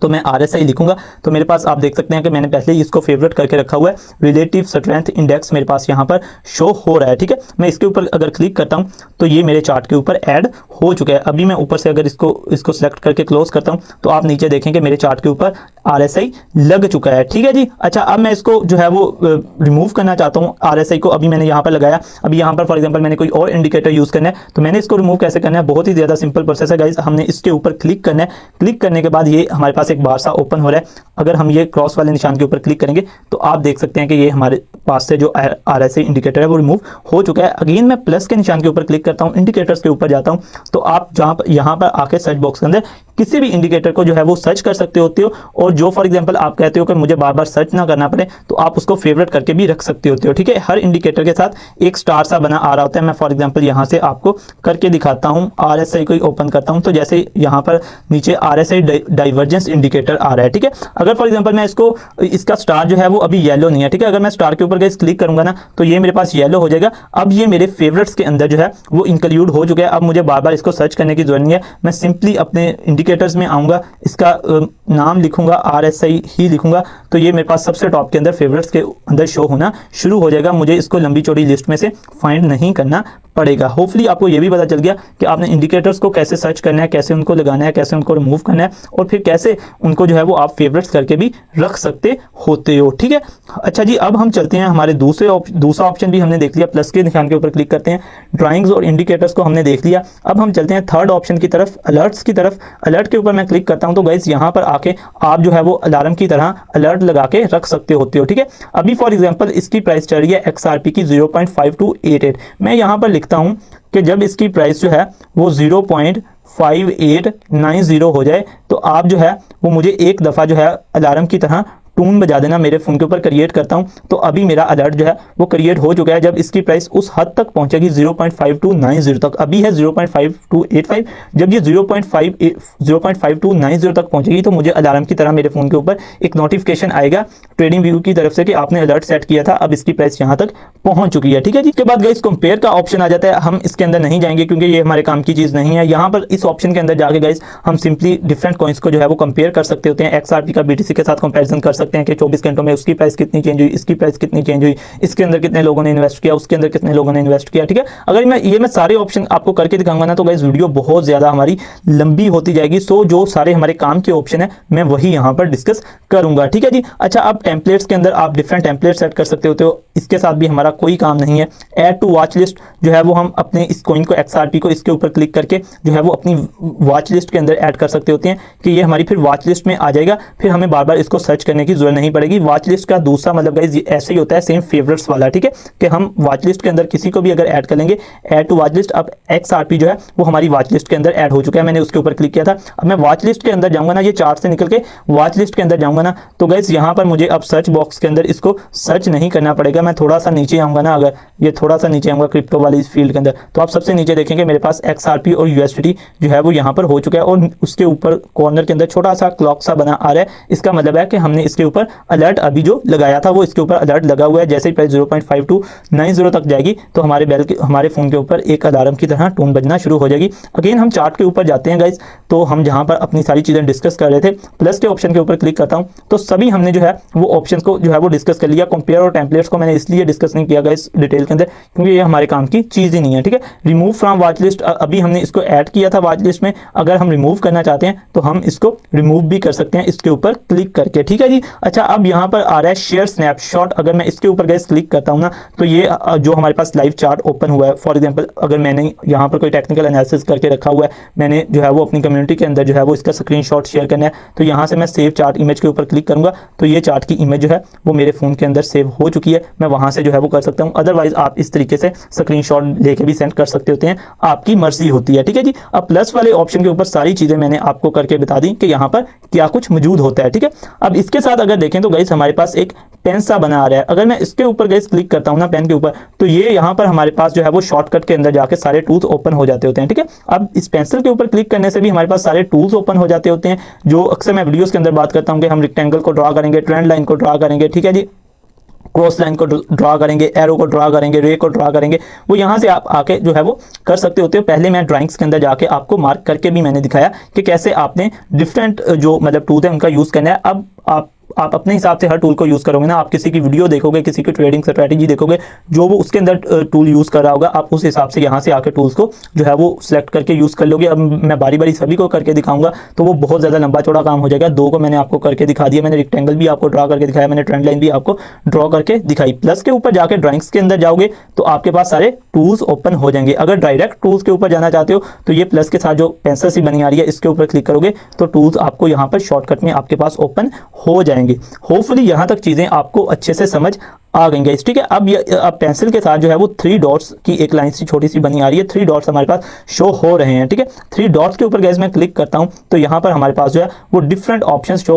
[SPEAKER 2] तो मैं RSI लिखूंगा तो मेरे पास आप देख सकते हैं कि मैंने पहले ही इसको फेवरेट करके रखा हुआ है, रिलेटिव स्ट्रेंथ इंडेक्स मेरे पास यहाँ पर शो हो रहा है। ठीक है, मैं इसके ऊपर अगर क्लिक करता हूँ तो ये मेरे चार्ट के ऊपर ऐड हो चुका है। अभी मैं ऊपर से अगर इसको सेलेक्ट करके क्लोज करता हूँ तो आप नीचे देखेंगे मेरे चार्ट के ऊपर RSI लग चुका है। ठीक है जी, अच्छा अब मैं इसको जो है वो रिमूव करना चाहता हूँ RSI को। अभी मैंने यहाँ पर लगाया, अभी यहाँ पर फॉर एग्जाम्पल मैंने कोई और इंडिकेटर यूज करना है तो मैंने इसको रिमूव कैसे करना है, बहुत ही ज्यादा सिंपल प्रोसेस है गाइस। हमने इसके ऊपर क्लिक करना है, क्लिक करने के बाद ये हमारे पास एक बार सा ओपन हो रहा है। अगर हम ये क्रॉस वाले निशान के ऊपर क्लिक करेंगे तो आप देख सकते हैं कि ये हमारे पास से जो RSI इंडिकेटर है वो रिमूव हो चुका है। अगेन मैं प्लस के निशान के ऊपर क्लिक करता हूं, इंडिकेटर्स के ऊपर जाता हूं तो आप यहाँ पर आके सर्च बॉक्स के अंदर किसी भी इंडिकेटर को जो है वो सर्च कर सकते होते हो और जो फॉर एग्जांपल आप कहते हो कि मुझे बार बार सर्च ना करना पड़े तो आप उसको फेवरेट करके भी रख सकते होते हो। ठीक है, हर इंडिकेटर के साथ एक स्टार सा बना आ रहा होता है। मैं फॉर एग्जांपल यहाँ से आपको करके दिखाता हूँ, RSI को ओपन करता हूँ तो जैसे यहाँ पर नीचे RSI डाइवर्जेंस इंडिकेटर आ रहा है। ठीक है, अगर फॉर एग्जांपल मैं इसका स्टार जो है वो अभी येलो नहीं है, ठीक है, अगर मैं स्टार के ऊपर क्लिक करूंगा ना तो ये मेरे पास येलो हो जाएगा। अब ये मेरे फेवरेट्स के अंदर जो है वो इंक्लूड हो चुका है। अब मुझे बार बार इसको सर्च करने की जरूरत नहीं है, मैं सिंपली अपने इंडिकेटर्स में आऊंगा, इसका नाम लिखूंगा, RSI ही लिखूंगा तो ये मेरे पास सबसे टॉप के अंदर फेवरेट्स के अंदर शो होना शुरू हो जाएगा। मुझे इसको लंबी चौड़ी लिस्ट में से फाइंड नहीं करना पड़ेगा। होपफुली आपको ये भी पता चल गया कि आपने इंडिकेटर्स को कैसे सर्च करना है, कैसे उनको लगाना है, कैसे उनको रिमूव करना है और फिर कैसे उनको जो है वो आप फेवरेट्स करके भी रख सकते होते हो। ठीक है, अच्छा जी अब हम चलते हैं हमारे दूसरा ऑप्शन भी हमने देख लिया, प्लस के निशान के ऊपर क्लिक करते हैं, ड्राइंग्स और इंडिकेटर्स को हमने देख लिया। अब हम चलते हैं थर्ड ऑप्शन की तरफ, अलर्ट्स की तरफ। अलर्ट के ऊपर मैं क्लिक करता हूं तो गाइस यहाँ पर आके आप जो है वो अलार्म की तरह अलर्ट लगा के रख सकते होते हो। ठीक है, अभी फॉर एग्जांपल इसकी प्राइस चल रही है XRP की 0.5288, मैं यहाँ पर लिखता हूं कि जब इसकी प्राइस जो है वो 0.5890 हो जाए तो आप जो है वो मुझे एक दफा जो है अलार्म की तरह टून बजा देना मेरे फोन के ऊपर क्रिएट करता हूं तो अभी मेरा अलर्ट जो है वो क्रिएट हो चुका है। जब इसकी प्राइस उस हद तक पहुंचेगी 0.5290 तक, अभी है 0.5285, जब ये 0.5290 तक पहुंचेगी तो मुझे अलार्म की तरह मेरे फोन के ऊपर एक नोटिफिकेशन आएगा ट्रेडिंग व्यू की तरफ से कि आपने अलर्ट सेट किया था, अब इसकी प्राइस यहां तक पहुंच चुकी है। ठीक है जी। इसके बाद गाइस कंपेयर का ऑप्शन आ जाता है, हम इसके अंदर नहीं जाएंगे क्योंकि ये हमारे काम की चीज नहीं है। यहाँ पर इस ऑप्शन के अंदर जाके गाइस हम सिंपली डिफरेंट कॉइन्स को जो है वो कंपेयर कर सकते होते हैं। XRP का BTC के साथ कंपैरिजन कर सकते हैं कि 24 घंटों में उसकी प्राइस कितनी चेंज हुई, इसकी प्राइस कितनी चेंज हुई, इसके अंदर कितने लोगों ने इन्वेस्ट किया, उसके अंदर कितने लोगों ने इन्वेस्ट किया। ठीक है, अगर मैं सारे ऑप्शन आपको करके दिखाऊंगा ना तो गाइस वीडियो बहुत ज्यादा हमारी लंबी होती जाएगी। सो जो सारे हमारे काम के ऑप्शन है मैं वही यहाँ पर डिस्कस करूंगा। ठीक है जी। अच्छा, अब टेम्पलेट्स के अंदर आप डिफरेंट टेम्पलेट सेट कर सकते होते हो, इसके साथ भी हमारा कोई काम नहीं है। ऐड टू वॉच लिस्ट जो है वो हम अपने इस कॉइन को XRP को इसके ऊपर क्लिक करके जो है वो अपनी वॉच लिस्ट के अंदर ऐड कर सकते होते हैं कि ये हमारी फिर वॉच लिस्ट में आ जाएगा, फिर हमें बार बार इसको सर्च करने की जरूरत नहीं पड़ेगी। वॉच लिस्ट का दूसरा मतलब गाइस ऐसे ही होता है, सेम फेवरेट्स वाला। ठीक है, कि हम वॉच लिस्ट के अंदर किसी को भी अगर ऐड कर लेंगे, ऐड टू वॉच लिस्ट, अब XRP जो है वो हमारी वॉच लिस्ट के अंदर ऐड हो चुका है। मैंने उसके ऊपर क्लिक किया था। अब मैं वॉच लिस्ट के अंदर जाऊंगा ना, ये चार्ट से निकल के वॉच लिस्ट के अंदर जाऊंगा ना तो गाइस यहाँ पर मुझे अब सर्च बॉक्स के अंदर इसको सर्च नहीं करना पड़ेगा। मैं थोड़ा सा नीचे आऊंगा ना, अगर ये थोड़ा सा नीचे आऊंगा क्रिप्टो वाली इस फील्ड के अंदर, तो आप सबसे नीचे देखेंगे मेरे पास XRP और USDT जो है वो यहाँ पर हो चुका है और उसके ऊपर कॉर्नर के अंदर छोटा सा क्लॉक सा बना आ रहा है। इसका मतलब है कि हमने इसके ऊपर अलर्ट अभी जो लगाया था वो इसके ऊपर अलर्ट लगा हुआ है। जैसे ही प्राइस 0.5290 तक जाएगी तो हमारे फोन के ऊपर एक अलार्म की तरह टोन बजना शुरू हो जाएगी। अगेन हम चार्ट के ऊपर जाते हैं गाइस, तो हम जहां पर अपनी सारी चीजें डिस्कस कर रहे थे, प्लस के ऑप्शन के ऊपर क्लिक करता हूं तो सभी हमने जो है वो ऑप्शंस को जो है वो डिस्कस कर लिया। कंपेयर और टेम्पलेट्स को मैंने इसलिए डिस्कस नहीं किया गाइस डिटेल के अंदर क्योंकि ये हमारे काम की चीज ही नहीं है। ठीक है, रिमूव फ्रॉम वॉच लिस्ट, अभी हमने इसको ऐड किया था वॉच लिस्ट में, अगर हम रिमूव करना चाहते हैं तो हम इसको रिमूव भी कर सकते हैं इसके ऊपर क्लिक करके। ठीक है जी। अच्छा, अब यहाँ पर आ रहा है शेयर स्नैपशॉट, अगर मैं इसके ऊपर गाइस क्लिक करता हूँ ना तो ये जो हमारे पास लाइव चार्ट ओपन हुआ है, फॉर एग्जांपल अगर मैंने यहाँ पर कोई टेक्निकल एनालिसिस करके रखा हुआ है, मैंने जो है वो अपनी कम्युनिटी के अंदर जो है वो इसका स्क्रीनशॉट शेयर करना है, तो यहाँ से मैं सेव चार्ट इमेज के ऊपर क्लिक करूंगा तो ये चार्ट की इमेज जो है वो मेरे फोन के अंदर सेव हो चुकी है। मैं वहां से जो है वो कर सकता हूँ। अदरवाइज आप इस तरीके से स्क्रीनशॉट लेके भी सेंड कर सकते होते हैं, आपकी मर्जी होती है। ठीक है जी। अब प्लस वाले ऑप्शन के ऊपर सारी चीजें मैंने आपको करके बता दी कि यहाँ पर क्या कुछ मौजूद होता है। ठीक है, अब इसके साथ अगर देखें तो गाइस हमारे पास एक पेन सा बना आ रहा है, अगर मैं इसके ऊपर गाइस क्लिक करता हूं ना पेन के ऊपर तो ये यहाँ पर हमारे पास जो है वो शॉर्टकट के अंदर जाके सारे टूल्स ओपन हो जाते होते हैं। ठीक है, अब इस पेंसिल के ऊपर क्लिक करने से भी हमारे पास सारे टूल्स ओपन हो जाते होते हैं जो अक्सर मैं वीडियोस के अंदर बात करता हूं कि हम रेक्टेंगल को ड्रॉ करेंगे, ट्रेंड लाइन को ड्रॉ करेंगे, ठीक है जी, क्रॉस लाइन को ड्रॉ करेंगे, एरो को ड्रॉ करेंगे, रे को ड्रॉ करेंगे, वो यहाँ से आप आके जो है वो कर सकते होते हो। पहले मैं ड्राइंग्स के अंदर जाके आपको मार्क करके भी मैंने दिखाया कि कैसे आपने डिफरेंट जो मतलब टूल है उनका यूज करना है। अब आप अपने हिसाब से हर टूल को यूज करोगे ना, आप किसी की वीडियो देखोगे, किसी की ट्रेडिंग स्ट्रेटेजी देखोगे, जो वो उसके अंदर टूल यूज कर रहा होगा आप उस हिसाब से यहाँ से आकर टूल्स को जो है वो सिलेक्ट करके यूज कर लोगे। अब मैं बारी बारी सभी को करके दिखाऊंगा तो वो बहुत ज्यादा लंबा चौड़ा काम हो जाएगा। दो को मैंने आपको करके दिखा दिया, मैंने रेक्टेंगल भी आपको ड्रॉ करके दिखाया, मैंने ट्रेंड लाइन भी आपको ड्रॉ करके दिखाई। प्लस के ऊपर जाके ड्राइंग्स के अंदर जाओगे तो आपके पास सारे टूल्स ओपन हो जाएंगे। अगर डायरेक्ट टूल्स के ऊपर जाना चाहते हो तो ये प्लस के साथ जो पेंसिल सी बनी आ रही है इसके ऊपर क्लिक करोगे तो टूल्स आपको यहाँ पर शॉर्टकट में आपके पास ओपन हो जाएंगे। होपफुली यहाँ तक चीजें आपको अच्छे से समझ आ गई गाइस। ठीक है, अब पेंसिल के साथ जो है वो 3 डॉट्स की एक लाइन सी छोटी सी बनी आ रही है, 3 डॉट्स हमारे पास शो हो रहे हैं। ठीक है, 3 डॉट्स के ऊपर गाइस मैं क्लिक करता हूं तो यहाँ पर हमारे पास जो है वो डिफरेंट ऑप्शंस शो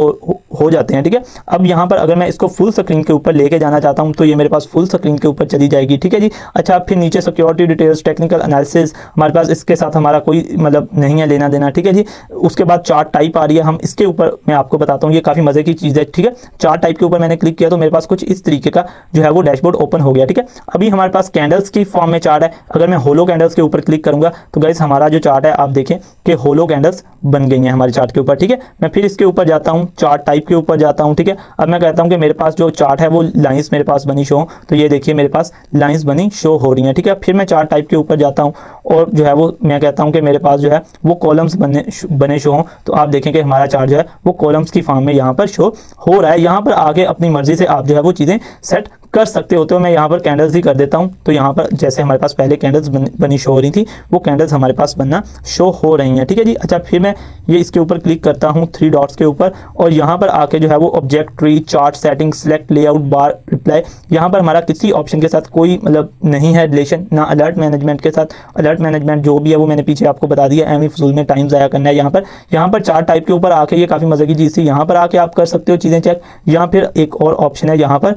[SPEAKER 2] हो जाते हैं। ठीक है, अब यहाँ पर अगर मैं इसको फुल स्क्रीन के ऊपर लेके जाना चाहता हूं तो ये मेरे पास फुल स्क्रीन के ऊपर चली जाएगी। ठीक है जी। अच्छा, फिर नीचे सिक्योरिटी डिटेल्स, टेक्निकल एनालिसिस, हमारे पास इसके साथ हमारा कोई मतलब नहीं है लेना देना। ठीक है जी। उसके बाद चार्ट टाइप आ रही है, हम इसके ऊपर मैं आपको बताता हूँ, ये काफी मजे की चीज है। ठीक है, चार्ट टाइप के ऊपर मैंने क्लिक किया तो मेरे पास कुछ इस तरीके का जो है वो डैशबोर्ड ओपन हो गया। ठीक है, अभी हमारे पास कैंडल्स की फॉर्म में चार्ट है। अगर मैं होलो कैंडल्स के ऊपर क्लिक करूंगा तो गाइस हमारा जो चार्ट है आप देखें कि होलो कैंडल्स बन गई हैं हमारे चार्ट के ऊपर। ठीक है, मैं फिर इसके ऊपर जाता हूं, चार्ट टाइप के ऊपर जाता हूं। ठीक है, अब मैं कहता हूं कि मेरे पास जो चार्ट है वो लाइंस मेरे पास बनी शो हो, तो ये देखिए मेरे पास लाइंस बनी शो हो रही हैं। ठीक है, फिर मैं चार्ट टाइप के ऊपर जाता हूं और जो है वो मैं कहता हूं कि मेरे पास जो है वो कॉलम्स बने शो हो, तो आप देखें कि हमारा चार्ट जो है वो कॉलम्स की फॉर्म में यहाँ पर शो हो रहा है। यहाँ पर आगे अपनी मर्जी से आप जो है वो चीजें सेट कर सकते होते हो। मैं यहाँ पर कैंडल्स ही कर देता हूँ, तो यहाँ पर जैसे हमारे पास पहले कैंडल्स बनी शो हो रही थी, वो कैंडल्स हमारे पास बनना शो हो रही हैं, ठीक है जी। अच्छा, फिर मैं ये इसके ऊपर क्लिक करता हूँ 3 डॉट्स के ऊपर, और यहाँ पर आके जो है वो object tree, chart setting, select layout bar, reply, यहाँ पर हमारा किसी ऑप्शन के साथ कोई मतलब नहीं है रिलेशन, ना अलर्ट मैनेजमेंट के साथ। अलर्ट मैनेजमेंट जो भी है वो मैंने पीछे आपको बता दिया, एम फजूल में टाइम ज़ाया करना है। यहाँ पर चार्ट टाइप के ऊपर आके, ये काफ़ी मजे की चीज़ थी, यहाँ पर आके आप कर सकते हो चीज़ें चेक। यहाँ फिर एक और ऑप्शन है यहाँ पर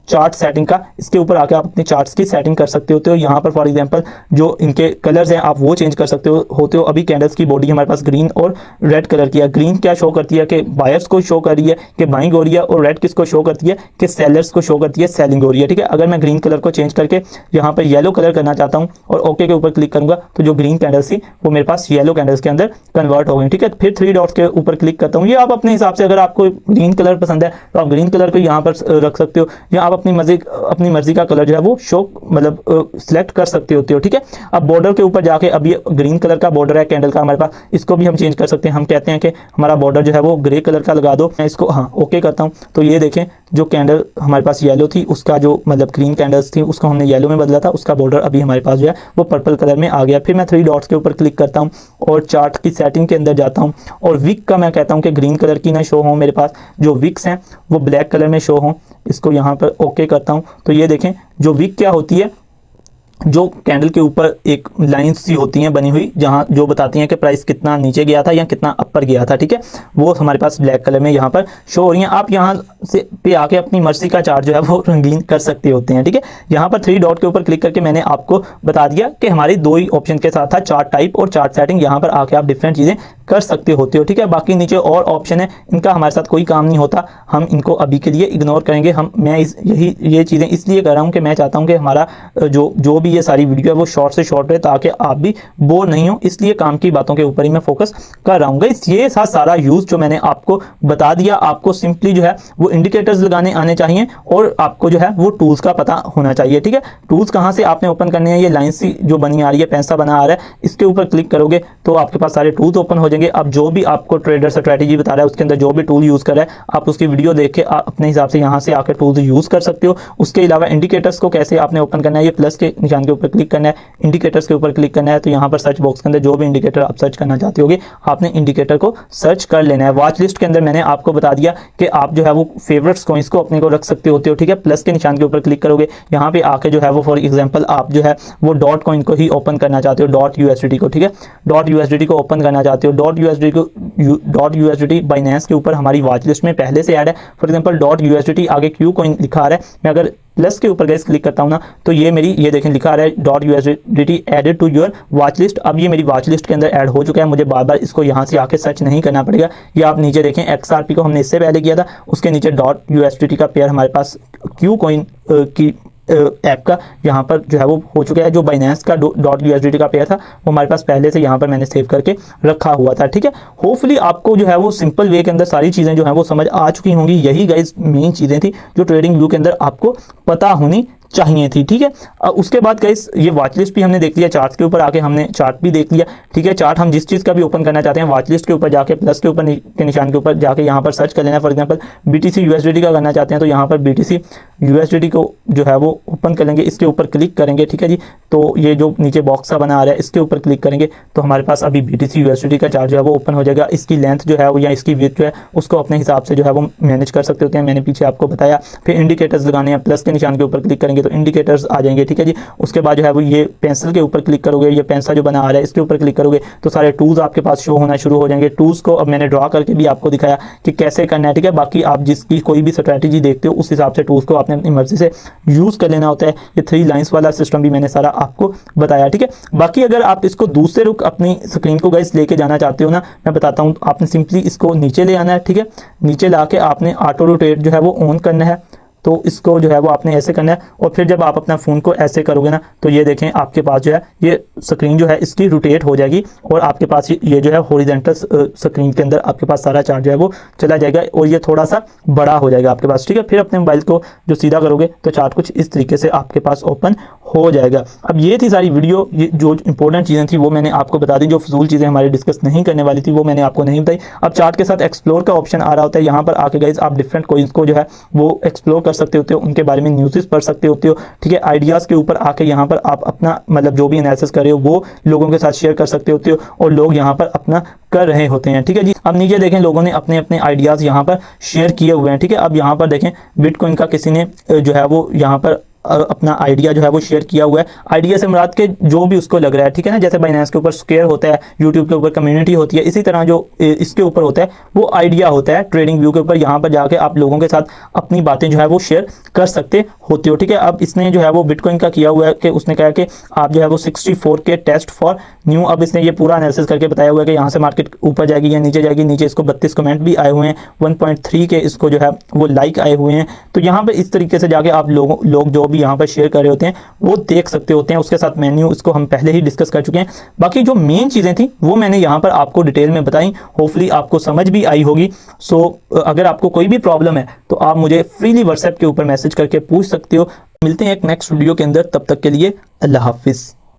[SPEAKER 2] चार्ट सेटिंग का, इसके ऊपर आके आप अपने चार्ट्स की सेटिंग कर सकते होते हो। यहाँ पर फॉर एग्जांपल जो इनके कलर्स हैं आप वो चेंज कर सकते होते हो। अभी कैंडल्स की बॉडी हमारे पास ग्रीन और रेड कलर की है। ग्रीन क्या शो करती है कि बायर्स को शो कर रही है कि बाइंग हो रही है, और रेड किसको शो करती है कि सेलर्स को शो करती है सेलिंग हो रही है, ठीक है। अगर मैं ग्रीन कलर को चेंज करके यहाँ पर येलो कलर करना चाहता हूँ और ओके के ऊपर क्लिक करूंगा, तो जो ग्रीन कैंडल्स थी वो मेरे पास येलो कैंडल्स के अंदर कन्वर्ट हो गई, ठीक है। फिर 3 डॉट्स के ऊपर क्लिक करता हूँ। ये आप अपने हिसाब से, अगर आपको ग्रीन कलर पसंद है तो आप ग्रीन कलर को यहाँ पर रख सकते हो, या आप अपनी मर्जी का कलर जो है वो शो मतलब सिलेक्ट कर सकते होते हो, ठीक है। अब बॉर्डर के ऊपर जाके, अब ये ग्रीन कलर का बॉर्डर है कैंडल का हमारे पास, इसको भी हम चेंज कर सकते हैं। हम कहते हैं कि हमारा बॉर्डर जो है वो ग्रे कलर का लगा दो। मैं इसको हाँ ओके करता हूँ, तो ये देखें जो कैंडल हमारे पास येलो थी, उसका जो मतलब ग्रीन कैंडल्स थी उसको हमने येलो में बदला था, उसका बॉर्डर अभी हमारे पास जो है वो पर्पल कलर में आ गया। फिर मैं 3 डॉट्स के ऊपर क्लिक करता हूँ और चार्ट की सेटिंग के अंदर जाता हूँ, और विक का मैं कहता हूँ कि ग्रीन कलर की ना शो हो, मेरे पास जो विक्स हैं वो ब्लैक कलर में शो हो। इसको यहाँ पर ओके करता हूँ, तो ये देखें जो विक क्या होती है, जो कैंडल के ऊपर एक लाइंस सी होती हैं बनी हुई, जहां जो बताती हैं कि प्राइस कितना नीचे गया था या कितना ऊपर गया था, ठीक है। वो हमारे पास ब्लैक कलर में यहाँ पर शो हो रही हैं। आप यहाँ से पे आके अपनी मर्जी का चार्ट जो है वो रंगीन कर सकते होते हैं, ठीक है। यहाँ पर 3 डॉट के ऊपर क्लिक करके मैंने आपको बता दिया कि हमारी 2 ही ऑप्शन के साथ था, चार्ट टाइप और चार्ट सेटिंग। यहाँ पर आके आप डिफरेंट चीज़ें कर सकते होते हो, ठीक है। बाकी नीचे और ऑप्शन है, इनका हमारे साथ कोई काम नहीं होता, हम इनको अभी के लिए इग्नोर करेंगे। मैं ये चीज़ें इसलिए कर रहा हूँ कि मैं चाहता हूँ कि हमारा जो भी ये सारी वीडियो है वो शॉर्ट से शॉर्ट रहे, ताकि आप भी बोर नहीं हो, इसलिए काम की बातों के ऊपर ही मैं फोकस कर रहा हूँ। गाइस ये सारा यूज जो मैंने आपको बता दिया, आपको सिंपली जो है वो इंडिकेटर्स लगाने आने चाहिए, और आपको जो है वो टूल्स का पता होना चाहिए, ठीक है। टूल्स कहाँ से आपने ओपन करने हैं, ये लाइन सी जो बनी आ रही है, पैसा बना आ रहा है, इसके ऊपर क्लिक करोगे तो आपके पास सारे टूल्स ओपन हो जाएंगे। अब जो भी आपको ट्रेडर स्ट्रेटेजी बता रहा है उसके अंदर जो भी टूल यूज कर रहा है, आप उसकी वीडियो देख के अपने हिसाब से यहाँ से आकर टूल्स यूज कर सकते हो। उसके अलावा इंडिकेटर्स को कैसे आपने ओपन करना है, ये प्लस के निशान के ऊपर क्लिक करना है, इंडिकेटर्स के ऊपर क्लिक करना है, तो यहाँ पर सर्च बॉक्स के अंदर जो भी इंडिकेटर आप सर्च करना चाहते होगे आपने इंडिकेटर को सर्च कर लेना है। वॉच लिस्ट के अंदर मैंने आपको बता दिया कि आप जो है वो फेवरेट्स कॉइंस को अपने को रख सकते होते हो, ठीक है। प्लस के निशान के ऊपर क्लिक करोगे, यहाँ पे आके जो है वो फॉर एग्जांपल आप जो है वो डॉट कॉइन को ही ओपन करना चाहते हो, डॉट यूएसडीटी को, ठीक है। डॉट यूएसडीटी को ओपन करना चाहते हो, डॉट यूएसडीटी बाइनेंस के ऊपर हमारी वॉच लिस्ट में पहले से ऐड है। फॉर एग्जांपल डॉट यूएसडीटी आगे क्यू कॉइन लिखा आ रहा है, मैं अगर प्लस के ऊपर गैस क्लिक करता हूं ना, तो ये मेरी ये देखें लिखा आ रहा है dot USDT added to your watch list. अब ये मेरी वॉच लिस्ट के अंदर ऐड हो चुका है, मुझे बार बार इसको यहाँ से आके सर्च नहीं करना पड़ेगा। ये आप नीचे देखें एक्सआरपी को हमने इससे पहले किया था, उसके नीचे डॉट यूएसडीटी का पेयर हमारे पास क्यू कॉइन की ऐप का यहाँ पर जो है वो हो चुका है। जो बाइनेंस का डॉट यूएसडीटी का पेयर था वो हमारे पास पहले से यहाँ पर मैंने सेव करके रखा हुआ था, ठीक है। होपफुली आपको जो है वो सिंपल वे के अंदर सारी चीज़ें जो है वो समझ आ चुकी होंगी। यही गाइस मेन चीज़ें थी जो ट्रेडिंग व्यू के अंदर आपको पता होनी चाहिए थी, ठीक है। उसके बाद गाइस ये वॉच लिस्ट भी हमने देख लिया, चार्ट के ऊपर आके हमने चार्ट भी देख लिया, ठीक है। चार्ट हम जिस चीज़ का भी ओपन करना चाहते हैं वॉच लिस्ट के ऊपर जाके प्लस के ऊपर के निशान के ऊपर जाके यहाँ पर सर्च कर लेना। फॉर एग्जांपल बीटीसी यूएसडीटी का करना चाहते हैं तो यहाँ पर बीटीसी यूएसडीटी को जो है वो ओपन कर लेंगे, इसके ऊपर क्लिक करेंगे, ठीक है जी। तो ये जो नीचे बॉक्स सा बना आ रहा है इसके ऊपर क्लिक करेंगे तो हमारे पास अभी बीटीसी यूएसडीटी का चार्ट जो है वो ओपन हो जाएगा। इसकी लेंथ जो है वो या इसकी विड्थ जो है उसको अपने हिसाब से जो है वो मैनेज कर सकते होते हैं, मैंने पीछे आपको बताया। फिर इंडिकेटर्स लगाने हैं, प्लस के निशान के ऊपर क्लिक करेंगे तो इंडिकेटर्स आ जाएंगे, ठीक है जी। उसके बाद जो है वो ये पेंसिल के ऊपर क्लिक करोगे, ये पेंसिल जो बना आ रहा है इसके ऊपर क्लिक करोगे तो सारे टूल्स आपके पास शो होना शुरू हो जाएंगे। टूल्स को अब मैंने ड्रॉ करके भी आपको दिखाया कि कैसे करना है, ठीक है। बाकी आप जिसकी कोई भी स्ट्रैटेजी देखते हो उस हिसाब से टूल्स को आपने अपनी मर्जी से यूज कर लेना होता है। ये 3 लाइंस वाला सिस्टम भी मैंने सारा आपको बताया, ठीक है। बाकी अगर आप इसको दूसरे रुख अपनी स्क्रीन को गाइस लेके जाना चाहते हो ना, मैं बताता हूँ, आपने सिंपली इसको नीचे ले आना है, ठीक है। नीचे ला के आपने ऑटो रोटेट जो है वो ऑन करना है, तो इसको जो है वो आपने ऐसे करना है। और फिर जब आप अपना फ़ोन को ऐसे करोगे ना तो ये देखें आपके पास जो है ये स्क्रीन जो है इसकी रोटेट हो जाएगी और आपके पास ये जो है हॉरिजॉन्टल स्क्रीन के अंदर आपके पास सारा चार्ट जो है वो चला जाएगा और ये थोड़ा सा बड़ा हो जाएगा आपके पास, ठीक है। फिर अपने मोबाइल को जो सीधा करोगे तो चार्ट कुछ इस तरीके से आपके पास ओपन हो जाएगा। अब ये थी सारी वीडियो, ये जो इंपॉर्टेंट चीज़ें थी वो मैंने आपको बता दी, जो फजूल चीज़ें हमारी डिस्कस नहीं करने वाली थी वो मैंने आपको नहीं बताई। अब चार्ट के साथ एक्सप्लोर का ऑप्शन आ रहा होता है, यहाँ पर आके गाइस आप डिफरेंट कोइंस को जो है वो एक्सप्लोर कर सकते होते हो, उनके बारे में न्यूज़ पढ़ सकते होते हो, ठीक है। आइडियाज़ के ऊपर आके यहाँ पर आप अपना मतलब जो भी एनालिसिस कर रहे हो वो लोगों के साथ शेयर कर सकते होते हो और लोग यहाँ पर अपना कर रहे होते हैं, ठीक है जी। अब नीचे देखें लोगों ने अपने अपने आइडियाज़ यहाँ पर शेयर किए हुए हैं, ठीक है। अब यहाँ पर देखें बिटकॉइन का किसी ने जो है वो यहाँ पर अपना आइडिया जो है वो शेयर किया हुआ है। आइडिया से मुराद के जो भी उसको लग रहा है, ठीक है ना। जैसे बाइनेंस के ऊपर स्क्वायर होता है, यूट्यूब के ऊपर कम्युनिटी होती है, इसी तरह जो इसके ऊपर होता है वो आइडिया होता है ट्रेडिंग व्यू के ऊपर। यहाँ पर जाके आप लोगों के साथ अपनी बातें जो है वो शेयर कर सकते होते हो, ठीक है। अब इसने जो है वो बिटकॉइन का किया हुआ है कि उसने कहा कि आप जो है वो 64K टेस्ट फॉर न्यू। अब इसने ये पूरा एनालिसिस करके बताया हुआ है कि यहाँ से मार्केट ऊपर जाएगी या नीचे जाएगी। नीचे इसको 32 कमेंट भी आए हुए हैं, 1.3 के इसको जो है वो लाइक आए हुए हैं। तो यहाँ पर इस तरीके से जाके आप लोग जो भी यहाँ पर शेयर कर रहे होते हैं वो देख सकते होते हैं। उसके साथ मेन्यू इसको हम पहले ही डिस्कस कर चुके हैं। बाकी जो मेन चीज़ें थी वो मैंने यहाँ पर आपको डिटेल में बताई, होपफुली आपको समझ भी आई होगी। सो अगर आपको कोई भी प्रॉब्लम है तो आप मुझे फ्रीली व्हाट्सएप के ऊपर मैसेज करके पूछ सकते हो। मिलते हैं एक नेक्स्ट वीडियो के अंदर, तब तक के लिए अल्लाह हाफिज़।